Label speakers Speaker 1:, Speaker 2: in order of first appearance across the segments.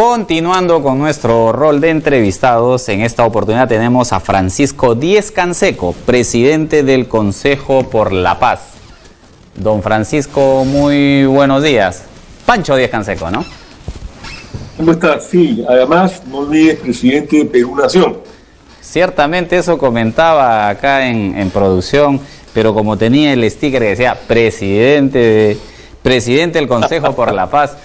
Speaker 1: Continuando con nuestro rol de entrevistados, en esta oportunidad tenemos a Francisco Díez-Canseco, presidente del Consejo por la Paz. Don Francisco, muy buenos días. Pancho Díez-Canseco, ¿no?
Speaker 2: ¿Cómo estás? Sí, además, no olvides, presidente de Perú Nación.
Speaker 1: Ciertamente eso comentaba acá en producción, pero como tenía el sticker que decía presidente del Consejo por la Paz,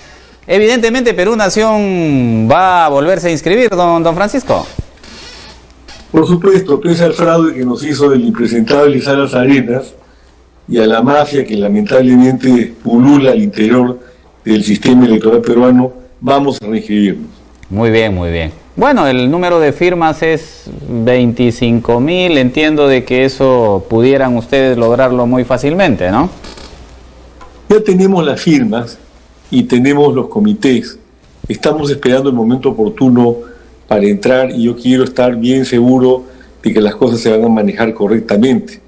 Speaker 1: evidentemente Perú Nación va a volverse a inscribir, don Francisco.
Speaker 2: Por supuesto, pese al fraude que nos hizo el impresentable Salas Arenas y a la mafia que lamentablemente pulula al interior del sistema electoral peruano, vamos a reinscribirnos.
Speaker 1: Muy bien, muy bien. Bueno, el número de firmas es 25.000, entiendo de que eso pudieran ustedes lograrlo muy fácilmente, ¿no?
Speaker 2: Ya tenemos las firmas y tenemos los comités. Estamos esperando el momento oportuno para entrar y yo quiero estar bien seguro de que las cosas se van a manejar correctamente.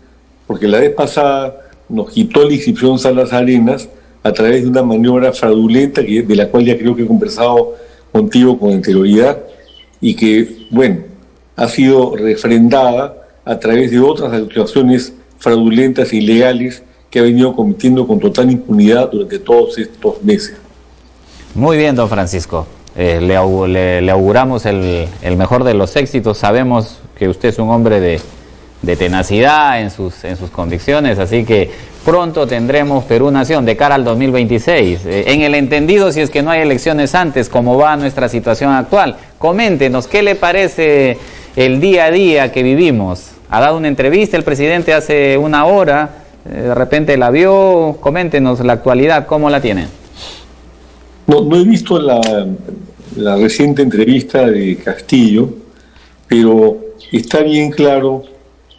Speaker 2: Porque la vez pasada nos quitó la inscripción Salas Arenas a través de una maniobra fraudulenta de la cual ya creo que he conversado contigo con anterioridad y que, bueno, ha sido refrendada a través de otras actuaciones fraudulentas e ilegales que ha venido cometiendo con total impunidad durante todos estos meses.
Speaker 1: Muy bien, don Francisco. Le auguramos el mejor de los éxitos. Sabemos que usted es un hombre de tenacidad en sus convicciones, así que pronto tendremos Perú Nación de cara al 2026. En el entendido, si es que no hay elecciones antes, ¿cómo va nuestra situación actual? Coméntenos, ¿qué le parece el día a día que vivimos? Ha dado una entrevista el presidente hace una hora, de repente la vio. Coméntenos la actualidad, ¿cómo la tiene?
Speaker 2: No he visto la reciente entrevista de Castillo, pero está bien claro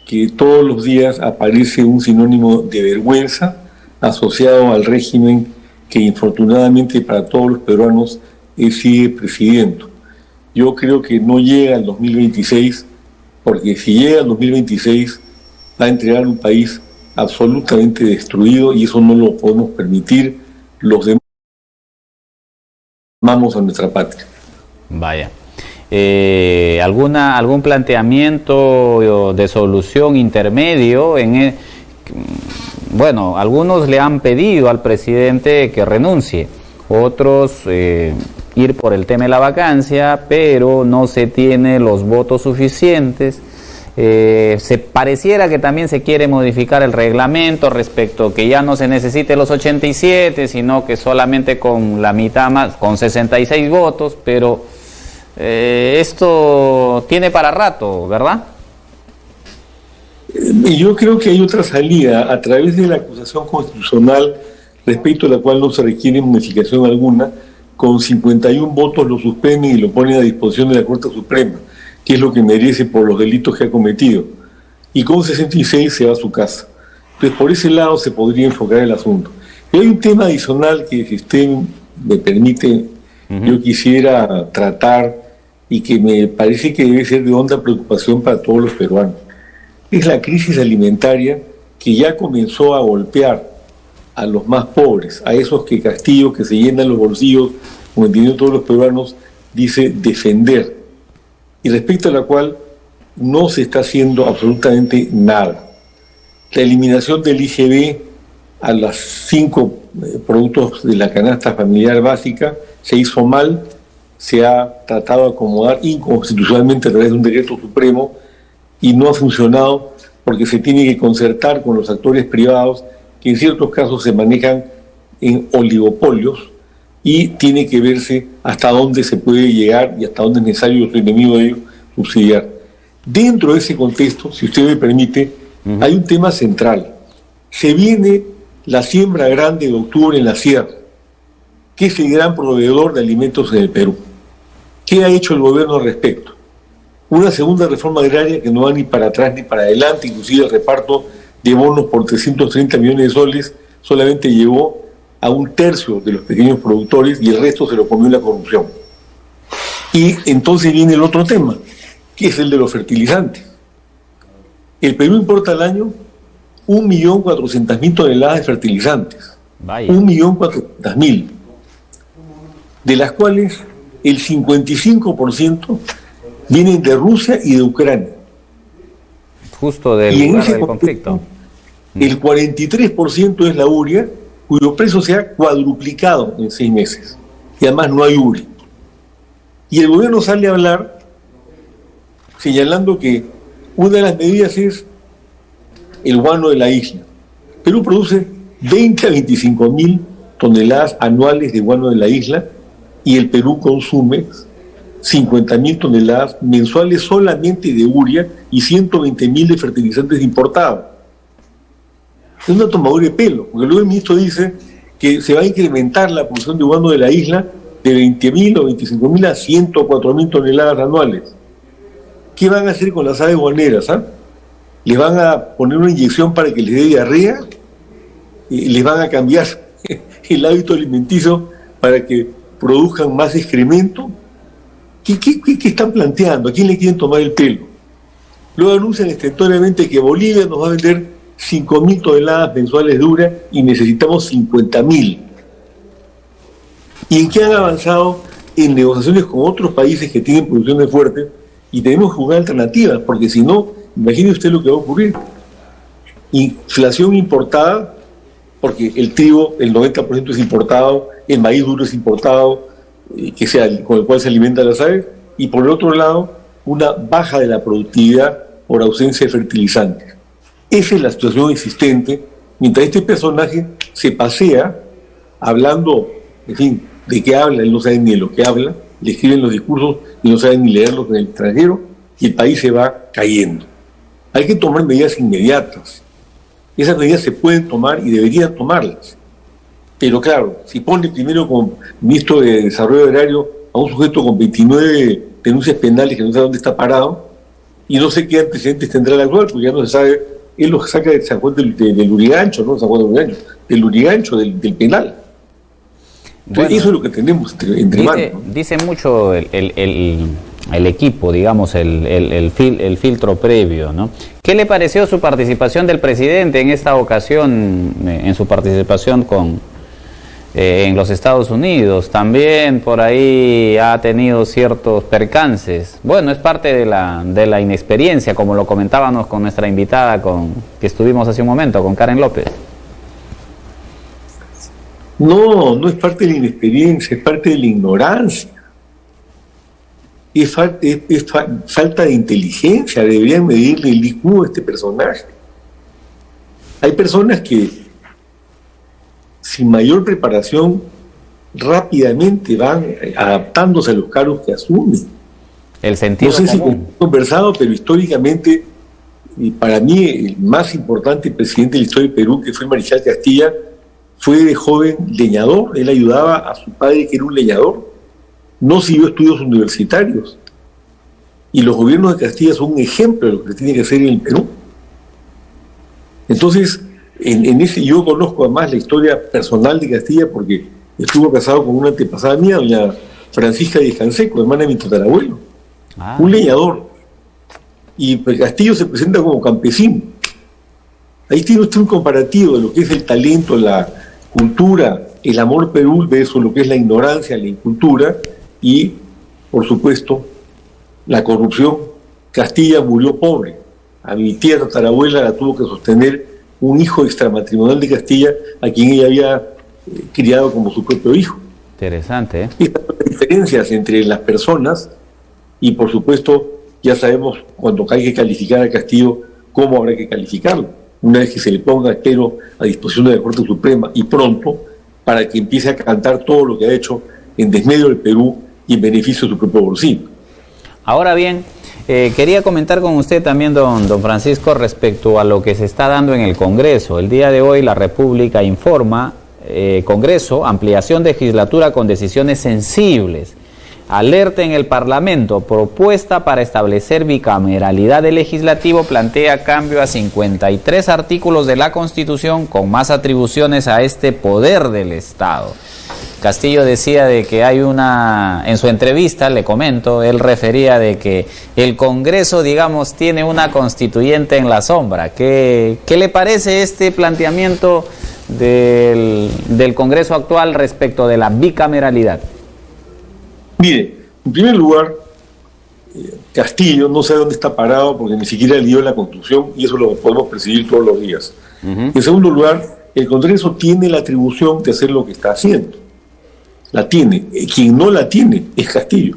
Speaker 2: que todos los días aparece un sinónimo de vergüenza asociado al régimen que infortunadamente para todos los peruanos sigue presidiendo. Yo creo que no llega al 2026, porque si llega al 2026 va a entregar un país absolutamente destruido y eso no lo podemos permitir los demás. Vamos a nuestra patria.
Speaker 1: Vaya. ¿Algún planteamiento de solución intermedio? Bueno, algunos le han pedido al presidente que renuncie, otros ir por el tema de la vacancia, pero no se tiene los votos suficientes. Se pareciera que también se quiere modificar el reglamento respecto que ya no se necesite los 87, sino que solamente con la mitad más, con 66 votos, pero esto tiene para rato, ¿verdad?
Speaker 2: Yo creo que hay otra salida a través de la acusación constitucional respecto a la cual no se requiere modificación alguna. Con 51 votos lo suspenden y lo ponen a disposición de la Corte Suprema, que es lo que merece por los delitos que ha cometido. Y con 66 se va a su casa. Entonces, por ese lado se podría enfocar el asunto. Y hay un tema adicional que, si usted me permite, yo quisiera tratar y que me parece que debe ser de honda preocupación para todos los peruanos. Es la crisis alimentaria que ya comenzó a golpear a los más pobres, a esos que Castillo, que se llenan los bolsillos, como entienden todos los peruanos, dice defender, y respecto a la cual no se está haciendo absolutamente nada. La eliminación del IGB a los 5 productos de la canasta familiar básica se hizo mal, se ha tratado de acomodar inconstitucionalmente a través de un decreto supremo y no ha funcionado porque se tiene que concertar con los actores privados que en ciertos casos se manejan en oligopolios y tiene que verse hasta dónde se puede llegar y hasta dónde es necesario, soy enemigo de ello, subsidiar. Dentro de ese contexto, si usted me permite, hay un tema central. Se viene la siembra grande de octubre en la sierra, que es el gran proveedor de alimentos en el Perú. ¿Qué ha hecho el gobierno al respecto? Una segunda reforma agraria que no va ni para atrás ni para adelante, inclusive el reparto de bonos por 330 millones de soles solamente llegó a 1/3 de los pequeños productores y el resto se lo comió la corrupción. Y entonces viene el otro tema, que es el de los fertilizantes. El Perú importa al año 1.400.000 toneladas de fertilizantes. 1.400.000. De las cuales el 55% vienen de Rusia y de Ucrania.
Speaker 1: Justo del lugar del conflicto.
Speaker 2: El 43% es la urea, cuyo precio se ha cuadruplicado en 6 meses. Y además no hay urea. Y el gobierno sale a hablar señalando que una de las medidas es el guano de la isla. Perú produce 20 a 25 mil toneladas anuales de guano de la isla y el Perú consume 50.000 toneladas mensuales solamente de urea y 120.000 de fertilizantes importados. Es una tomadura de pelo, porque luego el ministro dice que se va a incrementar la producción de guano de la isla de 20.000 o 25.000 a 104.000 toneladas anuales. ¿Qué van a hacer con las aves guaneras? ¿Les van a poner una inyección para que les dé diarrea? ¿Les van a cambiar el hábito alimenticio para que produzcan más excremento? ¿Qué están planteando? ¿A quién le quieren tomar el pelo? Luego anuncian estentóreamente que Bolivia nos va a vender 5.000 toneladas mensuales de urea y necesitamos 50.000. ¿Y en qué han avanzado? En negociaciones con otros países que tienen producciones fuertes, y tenemos que buscar alternativas, porque si no, imagine usted lo que va a ocurrir. Inflación importada, porque el trigo, el 90% es importado, el maíz duro es importado, con el cual se alimentan las aves, y por el otro lado, una baja de la productividad por ausencia de fertilizantes. Esa es la situación existente, mientras este personaje se pasea hablando, en fin, de qué habla, él no sabe ni de lo que habla, le escriben los discursos y no sabe ni leerlos en el extranjero, y el país se va cayendo. Hay que tomar medidas inmediatas. Esas medidas se pueden tomar y deberían tomarlas. Pero claro, si pone primero como ministro de Desarrollo Agrario a un sujeto con 29 denuncias penales que no sabe dónde está parado, y no sé qué antecedentes tendrá el actual, porque ya no se sabe, él lo saca de San Juan del Lurigancho, ¿no? San Juan del Lurigancho, del Lurigancho, del penal. Entonces, bueno, eso es lo que tenemos entre manos, ¿no?
Speaker 1: Dice mucho el equipo, digamos, el filtro previo, ¿no? ¿Qué le pareció su participación del presidente en esta ocasión, en su participación en los Estados Unidos? También por ahí ha tenido ciertos percances. Bueno, es parte de la inexperiencia, como lo comentábamos con nuestra invitada que estuvimos hace un momento, con Karen López.
Speaker 2: No es parte de la inexperiencia, es parte de la ignorancia. Es falta de inteligencia, deberían medirle el IQ a este personaje. Hay personas que sin mayor preparación rápidamente van adaptándose a los cargos que asumen.
Speaker 1: El sentido
Speaker 2: no sé
Speaker 1: común.
Speaker 2: si he conversado, pero históricamente, y para mí el más importante presidente de la historia de Perú, que fue el Mariscal Castilla, fue de joven leñador. Él ayudaba a su padre, que era un leñador. No siguió estudios universitarios. Y los gobiernos de Castilla son un ejemplo de lo que se tiene que hacer en el Perú. Entonces, yo conozco además la historia personal de Castilla, porque estuvo casado con una antepasada mía, doña Francisca Díez Canseco, hermana de mi tatarabuelo. Un leñador. Y Castillo se presenta como campesino. Ahí tiene usted un comparativo de lo que es el talento, la cultura, el amor Perú versus lo que es la ignorancia, la incultura y, por supuesto, la corrupción. Castilla murió pobre. A mi tía tatarabuela la tuvo que sostener un hijo extramatrimonial de Castilla, a quien ella había criado como su propio hijo.
Speaker 1: Interesante, ¿eh?
Speaker 2: Estas son las diferencias entre las personas y, por supuesto, ya sabemos cuando hay que calificar a Castillo, cómo habrá que calificarlo. Una vez que se le ponga, espero, a disposición de la Corte Suprema y pronto, para que empiece a cantar todo lo que ha hecho en desmedro del Perú y en beneficio de su propio bolsillo. Ahora
Speaker 1: bien, quería comentar con usted también, don Francisco, respecto a lo que se está dando en el Congreso. El día de hoy la República informa, Congreso, ampliación de legislatura con decisiones sensibles. Alerta en el Parlamento, propuesta para establecer bicameralidad del legislativo, plantea cambio a 53 artículos de la Constitución con más atribuciones a este poder del Estado. Castillo decía de que hay en su entrevista, le comento, él refería de que el Congreso, digamos, tiene una constituyente en la sombra. ¿Qué le parece este planteamiento del Congreso actual respecto de la bicameralidad?
Speaker 2: Mire, En primer lugar, Castillo no sabe dónde está parado porque ni siquiera leyó la Constitución y eso lo podemos percibir todos los días. En segundo lugar, el Congreso tiene la atribución de hacer lo que está haciendo. La tiene. Quien no la tiene es Castillo.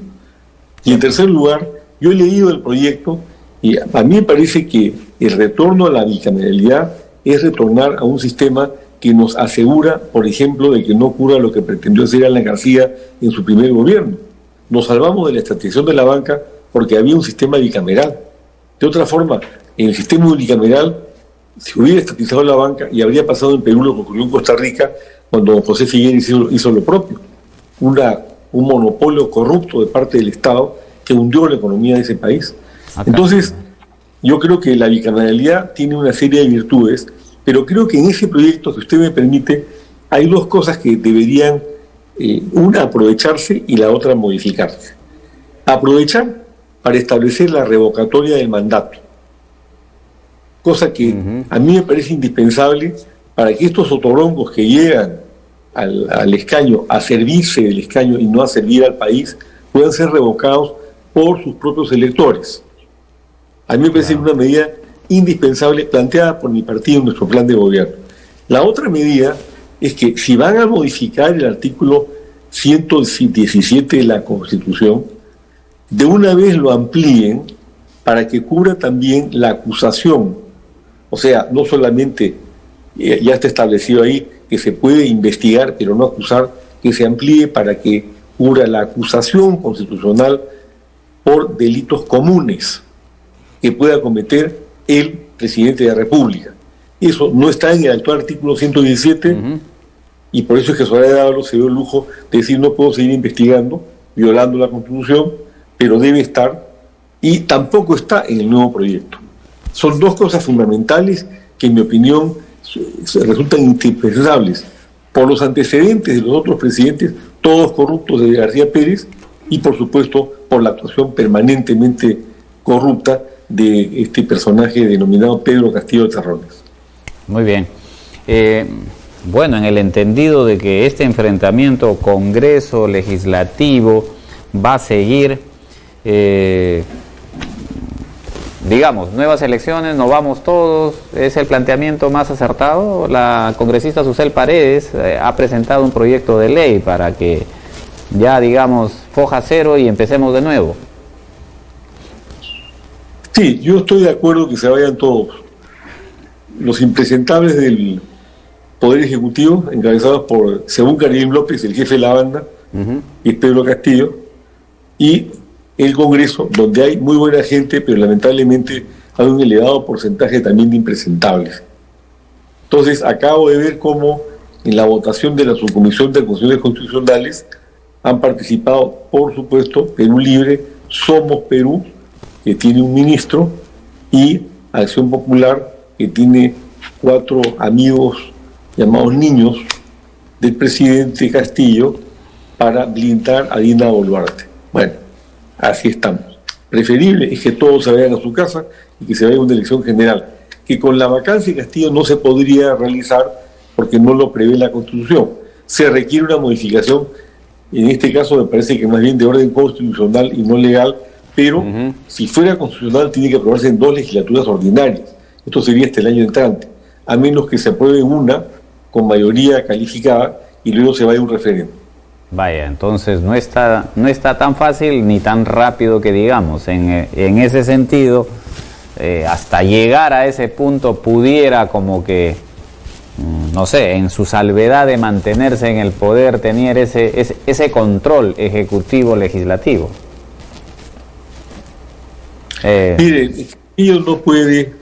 Speaker 2: Y en tercer lugar, yo he leído el proyecto y a mí me parece que el retorno a la bicameralidad es retornar a un sistema que nos asegura, por ejemplo, de que no ocurra lo que pretendió hacer Alan García en su primer gobierno. Nos salvamos de la estatización de la banca porque había un sistema bicameral. De otra forma, en el sistema bicameral se hubiera estatizado la banca y habría pasado en Perú lo que ocurrió en Costa Rica cuando don José Figueres hizo lo propio. Un monopolio corrupto de parte del Estado que hundió la economía de ese país. Entonces, yo creo que la bicameralidad tiene una serie de virtudes, pero creo que en ese proyecto, si usted me permite, hay dos cosas que deberían, una aprovecharse y la otra modificarse. Aprovechar para establecer la revocatoria del mandato, cosa que a mí me parece indispensable para que estos otorongos que llegan al escaño, a servirse del escaño y no a servir al país, puedan ser revocados por sus propios electores. A mí me parece una medida indispensable planteada por mi partido en nuestro plan de gobierno. La otra medida es que si van a modificar el artículo 117 de la Constitución, de una vez lo amplíen para que cubra también la acusación. O sea, no solamente ya está establecido ahí que se puede investigar pero no acusar, que se amplíe para que cubra la acusación constitucional por delitos comunes que pueda cometer el presidente de la República. Eso no está en el actual artículo 117 y por eso es que Soraya Dávalos se dio el lujo de decir no puedo seguir investigando, violando la Constitución, pero debe estar, y tampoco está en el nuevo proyecto. Son dos cosas fundamentales que en mi opinión resultan indispensables por los antecedentes de los otros presidentes, todos corruptos de García Pérez, y por supuesto por la actuación permanentemente corrupta de este personaje denominado Pedro Castillo de Terrones.
Speaker 1: Muy bien. Bueno, en el entendido de que este enfrentamiento Congreso legislativo va a seguir, digamos, nuevas elecciones, nos vamos todos, ¿es el planteamiento más acertado? La congresista Susel Paredes ha presentado un proyecto de ley para que ya, digamos, foja cero y empecemos de nuevo.
Speaker 2: Sí, yo estoy de acuerdo que se vayan todos. Los impresentables del Poder Ejecutivo, encabezados por, según Karim López, el jefe de la banda, y Pedro Castillo, y el Congreso, donde hay muy buena gente, pero lamentablemente hay un elevado porcentaje también de impresentables. Entonces, acabo de ver cómo en la votación de la Subcomisión de Acusaciones Constitucionales han participado, por supuesto, Perú Libre, Somos Perú, que tiene un ministro, y Acción Popular, que tiene 4 amigos llamados niños del presidente Castillo para blindar a Dina Boluarte. Bueno, así estamos. Preferible es que todos se vayan a su casa y que se vaya a una elección general, que con la vacancia de Castillo no se podría realizar porque no lo prevé la Constitución. Se requiere una modificación, en este caso me parece que más bien de orden constitucional y no legal, pero si fuera constitucional tiene que aprobarse en 2 legislaturas ordinarias. Esto sería hasta el año entrante, a menos que se apruebe una con mayoría calificada y luego se vaya a un referéndum.
Speaker 1: Vaya, entonces no está tan fácil ni tan rápido que digamos. En ese sentido, hasta llegar a ese punto pudiera como que, no sé, en su salvedad de mantenerse en el poder, tener ese control ejecutivo-legislativo.
Speaker 2: Mire, ellos no puede,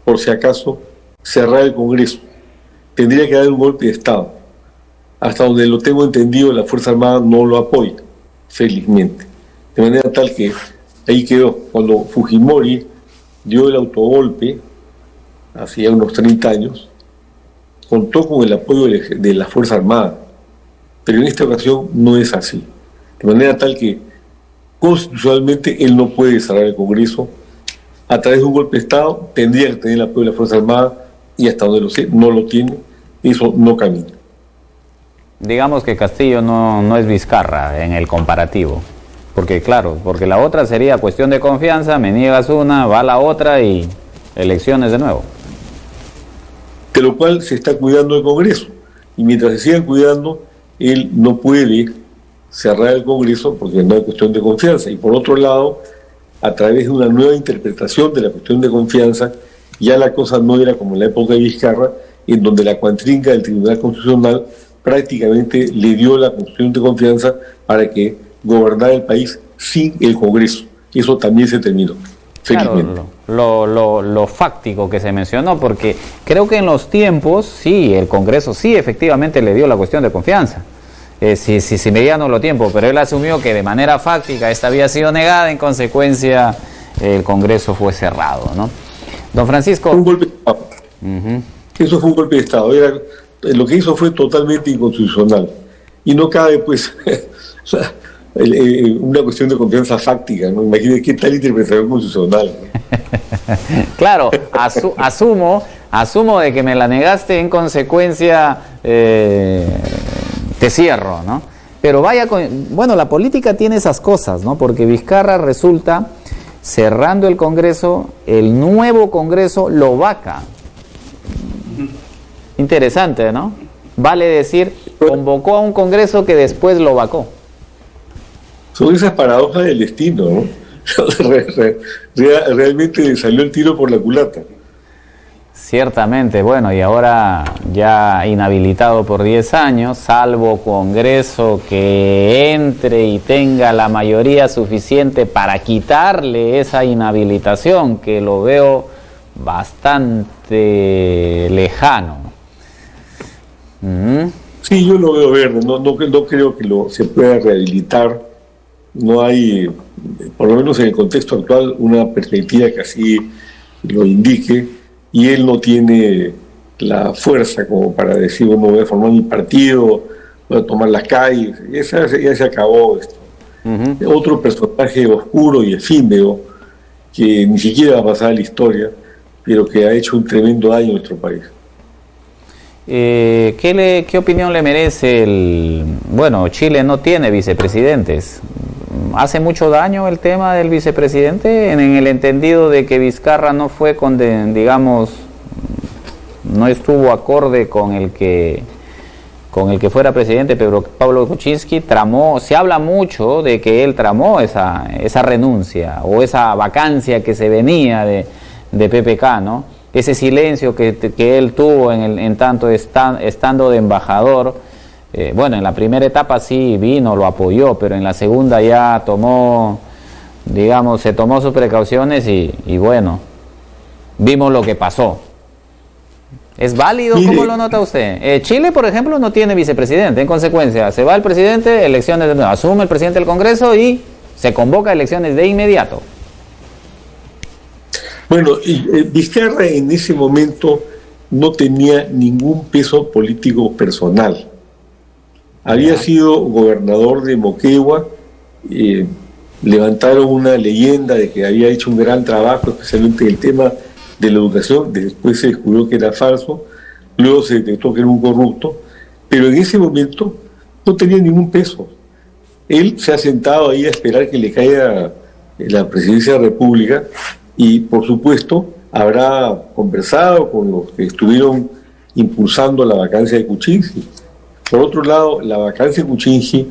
Speaker 2: por si acaso, cerrar el Congreso. Tendría que dar un golpe de Estado. Hasta donde lo tengo entendido, la Fuerza Armada no lo apoya, felizmente. De manera tal que ahí quedó. Cuando Fujimori dio el autogolpe, hacía unos 30 años, contó con el apoyo de la Fuerza Armada. Pero en esta ocasión no es así. De manera tal que constitucionalmente él no puede cerrar el Congreso. A través de un golpe de Estado tendría que tener el apoyo de la Fuerza Armada y hasta donde lo sé, no lo tiene. Eso no camina.
Speaker 1: Digamos que Castillo no es Vizcarra en el comparativo. Porque claro, porque la otra sería cuestión de confianza, me niegas una, va la otra y elecciones de nuevo.
Speaker 2: De lo cual se está cuidando el Congreso. Y mientras se sigan cuidando, él no puede cerrar el Congreso porque no hay cuestión de confianza. Y por otro lado, a través de una nueva interpretación de la cuestión de confianza, ya la cosa no era como en la época de Vizcarra, en donde la cuantrinca del Tribunal Constitucional prácticamente le dio la cuestión de confianza para que gobernara el país sin el Congreso. Eso también se terminó, felizmente.
Speaker 1: Claro, lo fáctico que se mencionó, porque creo que en los tiempos, sí, el Congreso sí efectivamente le dio la cuestión de confianza. Si medíamos los tiempos, pero él asumió que de manera fáctica esta había sido negada, en consecuencia el Congreso fue cerrado, ¿no? Don Francisco.
Speaker 2: Un golpe de Estado. Eso fue un golpe de Estado. Lo que hizo fue totalmente inconstitucional. Y no cabe, pues, o sea, una cuestión de confianza fáctica, ¿no? Imagínate qué tal interpretación constitucional, ¿no?
Speaker 1: Claro, asumo de que me la negaste, en consecuencia te cierro, ¿no? Pero bueno, la política tiene esas cosas, ¿no? Porque Vizcarra resulta cerrando el Congreso, el nuevo Congreso lo vaca. Interesante, ¿no? Vale decir, convocó a un Congreso que después lo vacó.
Speaker 2: Son esas paradojas del destino, ¿no? Realmente le salió el tiro por la culata.
Speaker 1: Ciertamente, bueno, y ahora ya inhabilitado por 10 años, salvo Congreso que entre y tenga la mayoría suficiente para quitarle esa inhabilitación, que lo veo bastante lejano.
Speaker 2: Sí, yo lo veo verde, no creo que se pueda rehabilitar. No hay, por lo menos en el contexto actual, una perspectiva que así lo indique, y él no tiene la fuerza como para decir, bueno, voy a formar mi partido, voy a tomar las calles. Ya se acabó esto. Otro personaje oscuro y efímero que ni siquiera va a pasar a la historia, pero que ha hecho un tremendo daño a nuestro país.
Speaker 1: ¿Qué opinión le merece bueno, Chile no tiene vicepresidentes? ¿Hace mucho daño el tema del vicepresidente en el entendido de que Vizcarra no fue digamos, no estuvo acorde con el que fuera presidente, pero Pablo Kuczynski se habla mucho de que él tramó esa renuncia o esa vacancia que se venía de PPK, ¿no? Ese silencio que él tuvo en tanto estando de embajador. Bueno, en la primera etapa sí vino, lo apoyó, pero en la segunda ya se tomó sus precauciones y bueno, vimos lo que pasó. ¿Es válido? ¿Cómo lo nota usted? Chile, por ejemplo, no tiene vicepresidente, en consecuencia, se va el presidente, elecciones de nuevo, asume el presidente del Congreso y se convoca elecciones de inmediato.
Speaker 2: Bueno, Vizcarra en ese momento no tenía ningún peso político personal. Había sido gobernador de Moquegua, levantaron una leyenda de que había hecho un gran trabajo, especialmente en el tema de la educación, después se descubrió que era falso, luego se detectó que era un corrupto, pero en ese momento no tenía ningún peso. Él se ha sentado ahí a esperar que le caiga la presidencia de la República y, por supuesto, habrá conversado con los que estuvieron impulsando la vacancia de Kuczynski. Por otro lado, la vacancia de Kuczynski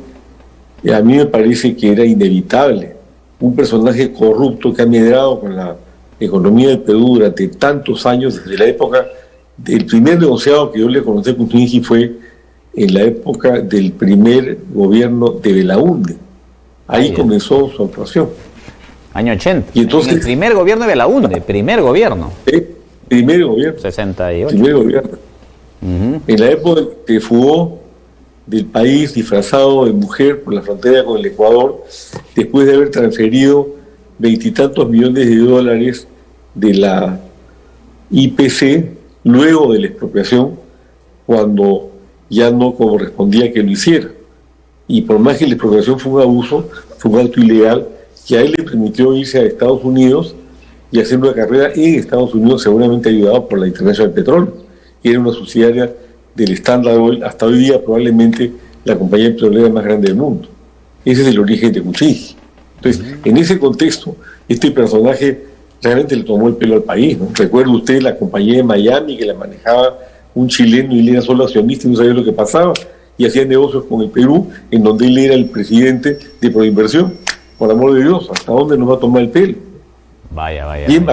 Speaker 2: a mí me parece que era inevitable. Un personaje corrupto que ha medrado con la economía del Perú durante tantos años, desde la época del primer negociado que yo le conocí a Kuczynski fue en la época del primer gobierno de Belaúnde. Ahí comenzó su actuación.
Speaker 1: Año 80.
Speaker 2: Y entonces,
Speaker 1: en el primer gobierno de Belaúnde, primer gobierno.
Speaker 2: Primer gobierno.
Speaker 1: 68.
Speaker 2: Primer gobierno. En la época que fugó del país disfrazado de mujer por la frontera con el Ecuador, después de haber transferido veintitantos millones de dólares de la IPC, luego de la expropiación, cuando ya no correspondía que lo hiciera. Y por más que la expropiación fue un abuso, fue un acto ilegal, que a él le permitió irse a Estados Unidos y hacer una carrera en Estados Unidos, seguramente ayudado por la International Petroleum, que era una subsidiaria del Standard Oil, hasta hoy día probablemente la compañía petrolera más grande del mundo. Ese es el origen de Kuczynski. Entonces, en ese contexto, este personaje realmente le tomó el pelo al país, ¿no? Recuerda usted la compañía de Miami que la manejaba un chileno y él era solo accionista y no sabía lo que pasaba, y hacía negocios con el Perú, en donde él era el presidente de Proinversión. Por amor de Dios, ¿hasta dónde nos va a tomar el pelo?
Speaker 1: Vaya.
Speaker 2: Bien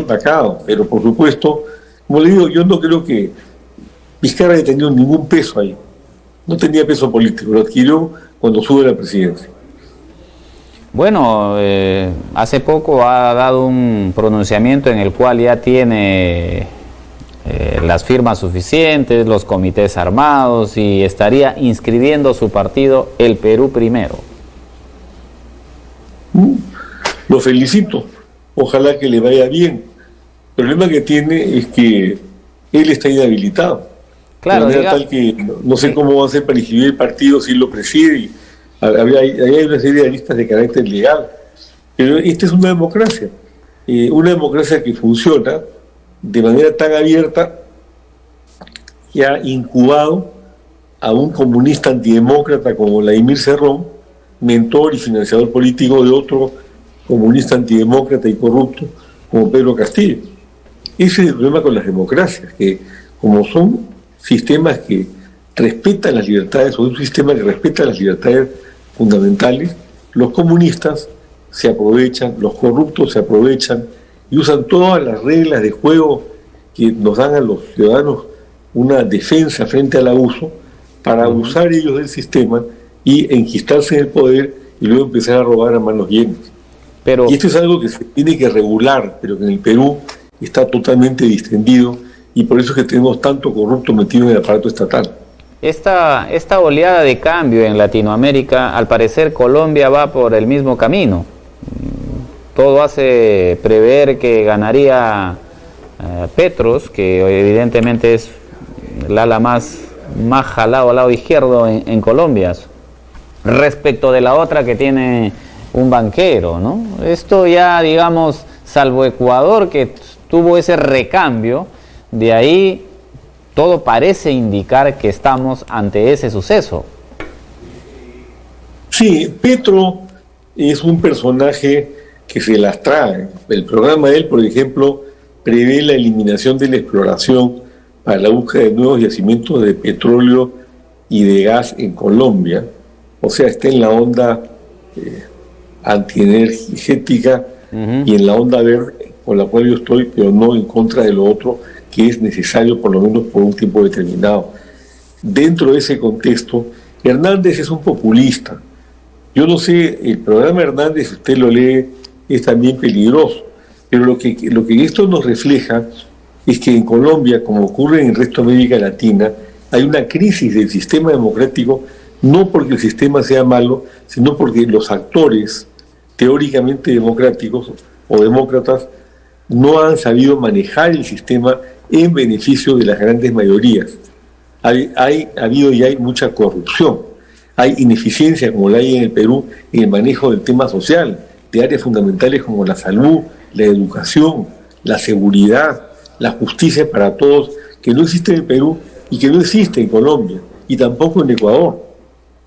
Speaker 2: bacado, pero por supuesto, como le digo, yo no creo que Vizcarra haya tenido ningún peso ahí. No tenía peso político, lo adquirió cuando sube a la presidencia.
Speaker 1: Bueno, hace poco ha dado un pronunciamiento en el cual ya tiene las firmas suficientes, los comités armados y estaría inscribiendo su partido El Perú Primero.
Speaker 2: Lo felicito, ojalá que le vaya bien. El problema que tiene es que él está inhabilitado.
Speaker 1: Claro,
Speaker 2: de manera tal que no sé cómo va a hacer para inscribir el partido si él lo preside. Hay una serie de listas de carácter legal. Pero esta es una democracia que funciona de manera tan abierta que ha incubado a un comunista antidemócrata como Vladimir Cerrón, mentor y financiador político de otro comunista antidemócrata y corrupto como Pedro Castillo. Ese es el problema con las democracias, que como son sistemas que respetan las libertades, o un sistema que respeta las libertades fundamentales, los comunistas se aprovechan, los corruptos se aprovechan y usan todas las reglas de juego que nos dan a los ciudadanos una defensa frente al abuso para abusar ellos del sistema y enquistarse en el poder y luego empezar a robar a manos llenas. Y esto es algo que se tiene que regular, pero que en el Perú está totalmente distendido y por eso es que tenemos tanto corrupto metido en el aparato estatal.
Speaker 1: Esta oleada de cambio en Latinoamérica, al parecer Colombia va por el mismo camino. Todo hace prever que ganaría Petros, que evidentemente es el ala más jalado al lado izquierdo en Colombia, respecto de la otra que tiene un banquero, ¿no? Esto ya, digamos, salvo Ecuador, que tuvo ese recambio, de ahí todo parece indicar que estamos ante ese suceso.
Speaker 2: Sí, Petro es un personaje que se las trae. El programa de él, por ejemplo, prevé la eliminación de la exploración para la búsqueda de nuevos yacimientos de petróleo y de gas en Colombia. O sea, está en la onda antienergética y en la onda verde, con la cual yo estoy, pero no en contra de lo otro, que es necesario por lo menos por un tiempo determinado. Dentro de ese contexto, Hernández es un populista. Yo no sé, el programa Hernández, si usted lo lee, es también peligroso, pero lo que esto nos refleja es que en Colombia, como ocurre en el resto de América Latina, hay una crisis del sistema democrático, no porque el sistema sea malo, sino porque los actores teóricamente democráticos o demócratas no han sabido manejar el sistema en beneficio de las grandes mayorías. Ha habido y hay mucha corrupción, hay ineficiencia como la hay en el Perú en el manejo del tema social, de áreas fundamentales como la salud, la educación, la seguridad, la justicia para todos, que no existe en el Perú y que no existe en Colombia y tampoco en Ecuador.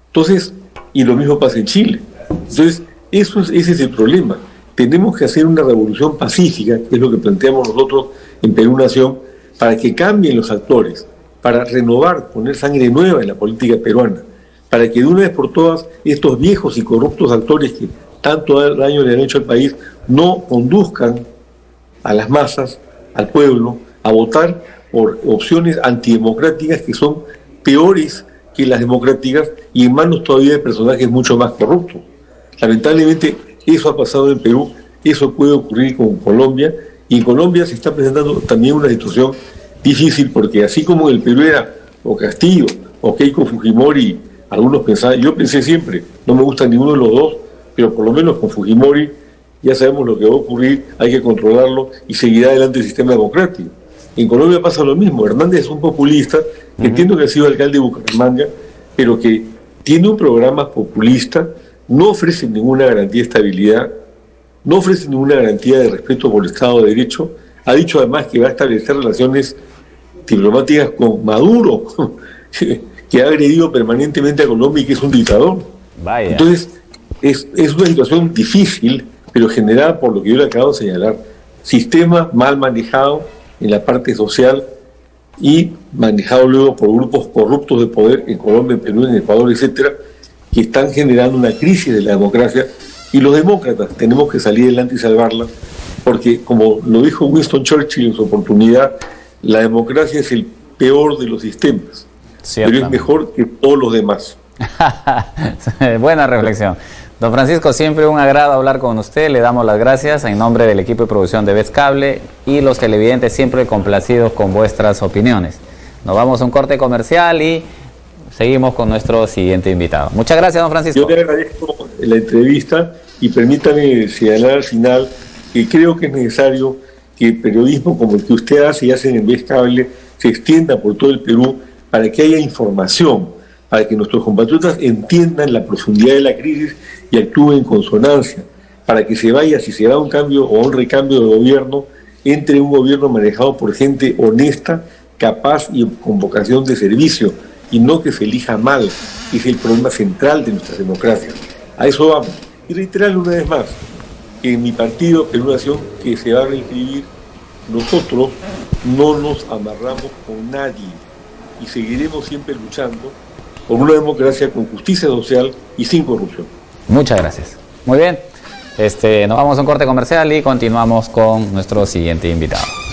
Speaker 2: Entonces, y lo mismo pasa en Chile. Entonces, ese es el problema. Tenemos que hacer una revolución pacífica, que es lo que planteamos nosotros en Perú Nación, para que cambien los actores, para renovar, poner sangre nueva en la política peruana, para que de una vez por todas estos viejos y corruptos actores que tanto daño le han hecho al país no conduzcan a las masas, al pueblo, a votar por opciones antidemocráticas que son peores que las democráticas y en manos todavía de personajes mucho más corruptos. Lamentablemente eso ha pasado en Perú, eso puede ocurrir con Colombia, y en Colombia se está presentando también una situación difícil, porque así como en el Perú era o Castillo o Keiko Fujimori, algunos pensaban, yo pensé siempre, no me gusta ninguno de los dos, pero por lo menos con Fujimori ya sabemos lo que va a ocurrir, hay que controlarlo y seguirá adelante el sistema democrático. En Colombia pasa lo mismo. Hernández es un populista, que entiendo que ha sido alcalde de Bucaramanga, pero que tiene un programa populista, no ofrece ninguna garantía de estabilidad, no ofrece ninguna garantía de respeto por el Estado de Derecho. Ha dicho además que va a establecer relaciones diplomáticas con Maduro, que ha agredido permanentemente a Colombia y que es un dictador.
Speaker 1: Vaya.
Speaker 2: Entonces, es una situación difícil, pero generada por lo que yo le acabo de señalar. Sistema mal manejado en la parte social y manejado luego por grupos corruptos de poder en Colombia, en Perú, en Ecuador, etcétera, que están generando una crisis de la democracia, y los demócratas tenemos que salir adelante y salvarla, porque como lo dijo Winston Churchill en su oportunidad, la democracia es el peor de los sistemas, pero es mejor que todos los demás.
Speaker 1: Buena reflexión. Don Francisco, siempre un agrado hablar con usted. Le damos las gracias en nombre del equipo de producción de Vez Cable y los televidentes siempre complacidos con vuestras opiniones. Nos vamos a un corte comercial y seguimos con nuestro siguiente invitado. Muchas gracias, don Francisco.
Speaker 2: Yo le agradezco la entrevista y permítame señalar al final que creo que es necesario que el periodismo como el que usted hace y hacen en Vez Cable se extienda por todo el Perú para que haya información, para que nuestros compatriotas entiendan la profundidad de la crisis y actúen en consonancia, para que se vaya, si se da un cambio o un recambio de gobierno, entre un gobierno manejado por gente honesta, capaz y con vocación de servicio, y no que se elija mal, que es el problema central de nuestra democracia. A eso vamos. Y reiterarle una vez más, que en mi partido, Perú Nación, que se va a reinscribir, nosotros no nos amarramos con nadie y seguiremos siempre luchando por una democracia con justicia social y sin corrupción.
Speaker 1: Muchas gracias. Muy bien. Nos vamos a un corte comercial y continuamos con nuestro siguiente invitado.